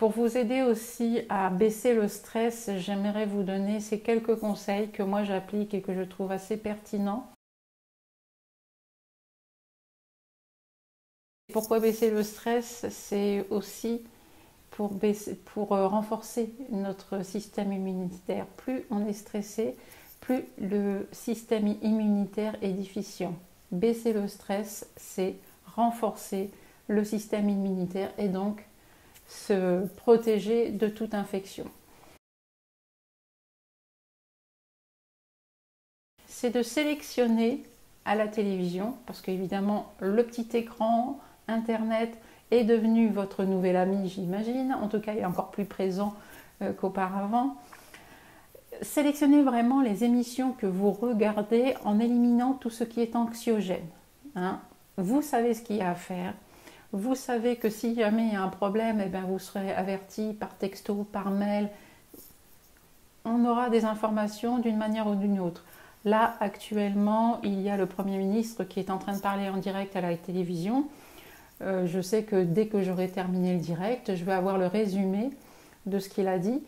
Pour vous aider aussi à baisser le stress, j'aimerais vous donner ces quelques conseils que moi j'applique et que je trouve assez pertinents. Pourquoi baisser le stress? C'est aussi pour renforcer notre système immunitaire. Plus on est stressé, plus le système immunitaire est déficient. Baisser le stress, c'est renforcer le système immunitaire et donc se protéger de toute infection. C'est de sélectionner à la télévision, parce qu'évidemment le petit écran, Internet est devenu votre nouvel ami, j'imagine. En tout cas, il est encore plus présent qu'auparavant. Sélectionnez vraiment les émissions que vous regardez en éliminant tout ce qui est anxiogène. Hein. Vous savez ce qu'il y a à faire. Vous savez que si jamais il y a un problème, eh bien, vous serez averti par texto, par mail. On aura des informations d'une manière ou d'une autre. Là, actuellement, il y a le Premier ministre qui est en train de parler en direct à la télévision. Je sais que dès que j'aurai terminé le direct, je vais avoir le résumé de ce qu'il a dit.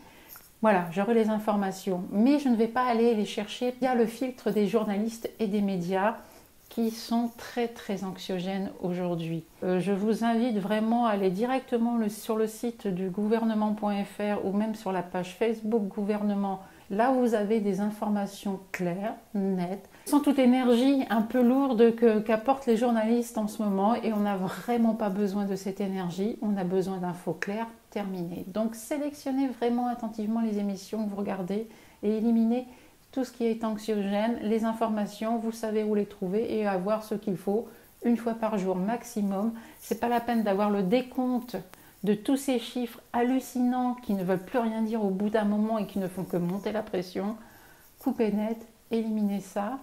Voilà, j'aurai les informations. Mais je ne vais pas aller les chercher via le filtre des journalistes et des médias qui sont très très anxiogènes aujourd'hui. Je vous invite vraiment à aller directement sur le site du gouvernement.fr ou même sur la page Facebook gouvernement. Là où vous avez des informations claires, nettes, sans toute l'énergie un peu lourde qu'apportent les journalistes en ce moment, et on n'a vraiment pas besoin de cette énergie, on a besoin d'infos claires, terminées. Donc sélectionnez vraiment attentivement les émissions que vous regardez et éliminez tout ce qui est anxiogène, les informations, vous savez où les trouver et avoir ce qu'il faut une fois par jour maximum. C'est pas la peine d'avoir le décompte de tous ces chiffres hallucinants qui ne veulent plus rien dire au bout d'un moment et qui ne font que monter la pression. Coupez net, éliminez ça.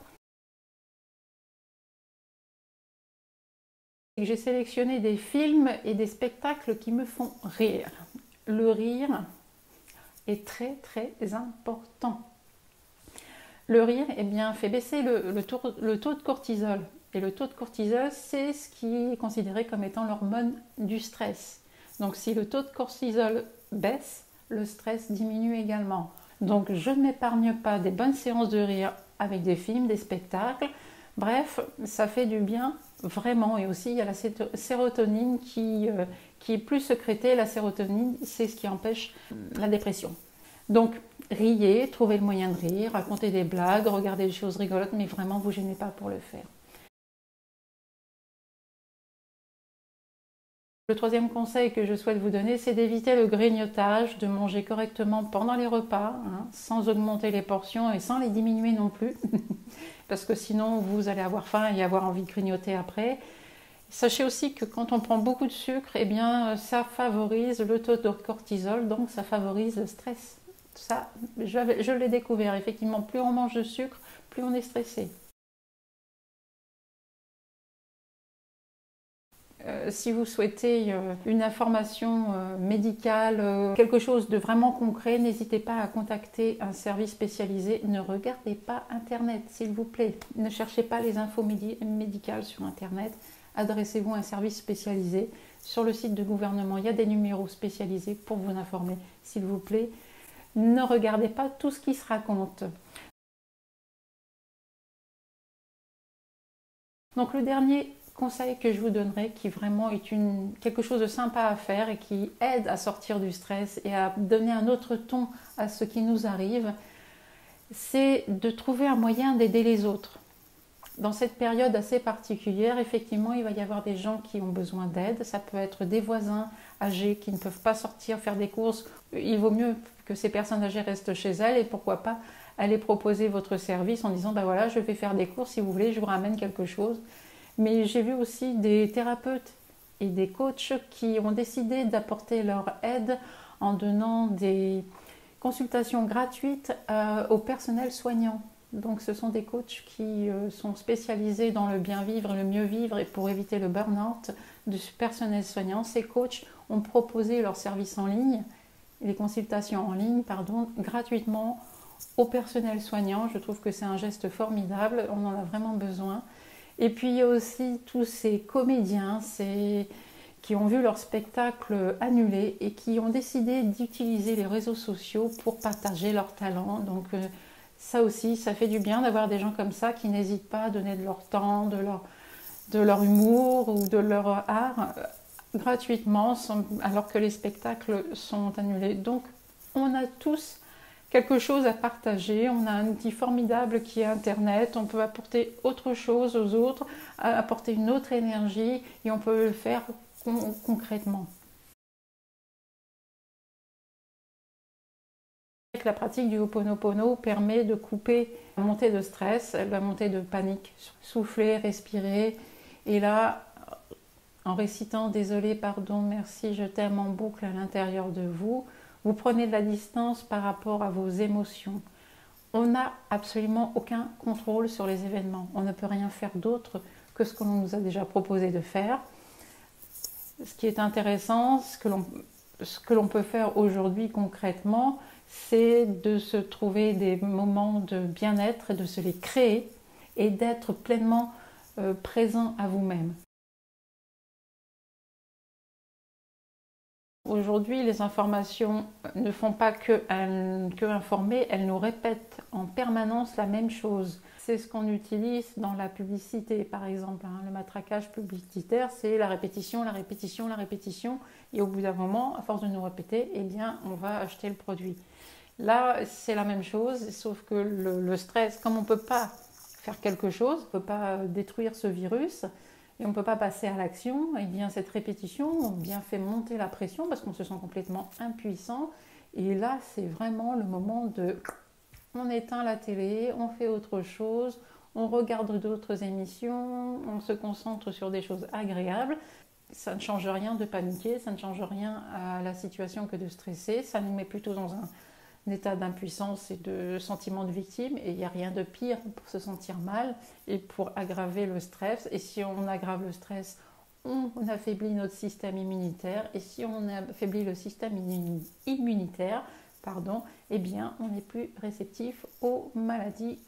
J'ai sélectionné des films et des spectacles qui me font rire. Le rire est très très important. Le rire fait baisser le taux de cortisol. Et le taux de cortisol, c'est ce qui est considéré comme étant l'hormone du stress. Donc si le taux de cortisol baisse, le stress diminue également. Donc je ne m'épargne pas des bonnes séances de rire avec des films, des spectacles. Bref, ça fait du bien vraiment. Et aussi il y a la sérotonine qui est plus sécrétée. La sérotonine, c'est ce qui empêche la dépression. Donc riez, trouvez le moyen de rire, racontez des blagues, regardez des choses rigolotes, mais vraiment vous gênez pas pour le faire. Le troisième conseil que je souhaite vous donner, c'est d'éviter le grignotage, de manger correctement pendant les repas, hein, sans augmenter les portions et sans les diminuer non plus, parce que sinon vous allez avoir faim et avoir envie de grignoter après. Sachez aussi que quand on prend beaucoup de sucre, eh bien, ça favorise le taux de cortisol, donc ça favorise le stress. Ça, je l'ai découvert, effectivement, plus on mange de sucre, plus on est stressé. Si vous souhaitez une information médicale, quelque chose de vraiment concret, n'hésitez pas à contacter un service spécialisé. Ne regardez pas Internet, s'il vous plaît. Ne cherchez pas les infos médicales sur Internet. Adressez-vous à un service spécialisé. Sur le site du gouvernement, il y a des numéros spécialisés pour vous informer, s'il vous plaît. Ne regardez pas tout ce qui se raconte. Donc le dernier conseil que je vous donnerai, qui vraiment est quelque chose de sympa à faire et qui aide à sortir du stress et à donner un autre ton à ce qui nous arrive, c'est de trouver un moyen d'aider les autres. Dans cette période assez particulière, effectivement, il va y avoir des gens qui ont besoin d'aide. Ça peut être des voisins âgés qui ne peuvent pas sortir faire des courses. Il vaut mieux que ces personnes âgées restent chez elles et pourquoi pas aller proposer votre service en disant ben voilà, je vais faire des courses, si vous voulez, je vous ramène quelque chose. Mais j'ai vu aussi des thérapeutes et des coachs qui ont décidé d'apporter leur aide en donnant des consultations gratuites au personnel soignant. Donc ce sont des coachs qui sont spécialisés dans le bien vivre, le mieux vivre et pour éviter le burn-out du personnel soignant. Ces coachs ont proposé leurs services en ligne, les consultations en ligne, gratuitement au personnel soignant. Je trouve que c'est un geste formidable, on en a vraiment besoin. Et puis il y a aussi tous ces comédiens qui ont vu leur spectacle annulé et qui ont décidé d'utiliser les réseaux sociaux pour partager leurs talents. Donc ça aussi, ça fait du bien d'avoir des gens comme ça qui n'hésitent pas à donner de leur temps, de leur humour ou de leur art gratuitement, alors que les spectacles sont annulés. Donc on a tous quelque chose à partager, on a un outil formidable qui est Internet, on peut apporter autre chose aux autres, apporter une autre énergie et on peut le faire concrètement. La pratique du Ho'oponopono permet de couper la montée de stress, la montée de panique, souffler, respirer et là, en récitant désolé, pardon, merci, je t'aime en boucle à l'intérieur de vous, vous prenez de la distance par rapport à vos émotions. On n'a absolument aucun contrôle sur les événements. On ne peut rien faire d'autre que ce que l'on nous a déjà proposé de faire. Ce qui est intéressant, ce que l'on peut faire aujourd'hui concrètement, c'est de se trouver des moments de bien-être et de se les créer et d'être pleinement présent à vous-même. Aujourd'hui, les informations ne font pas que informer, elles nous répètent en permanence la même chose. C'est ce qu'on utilise dans la publicité, par exemple. Le matraquage publicitaire, c'est la répétition, la répétition, la répétition. Et au bout d'un moment, à force de nous répéter, eh bien, on va acheter le produit. Là, c'est la même chose, sauf que le stress, comme on ne peut pas faire quelque chose, on ne peut pas détruire ce virus, et on ne peut pas passer à l'action, et bien cette répétition bien fait monter la pression parce qu'on se sent complètement impuissant. Et là, c'est vraiment le moment de... On éteint la télé, on fait autre chose, on regarde d'autres émissions, on se concentre sur des choses agréables. Ça ne change rien de paniquer, ça ne change rien à la situation que de stresser, ça nous met plutôt dans un état d'impuissance et de sentiment de victime, et il n'y a rien de pire pour se sentir mal et pour aggraver le stress. Et si on aggrave le stress, on affaiblit notre système immunitaire, et si on affaiblit le système immunitaire, eh bien on est plus réceptif aux maladies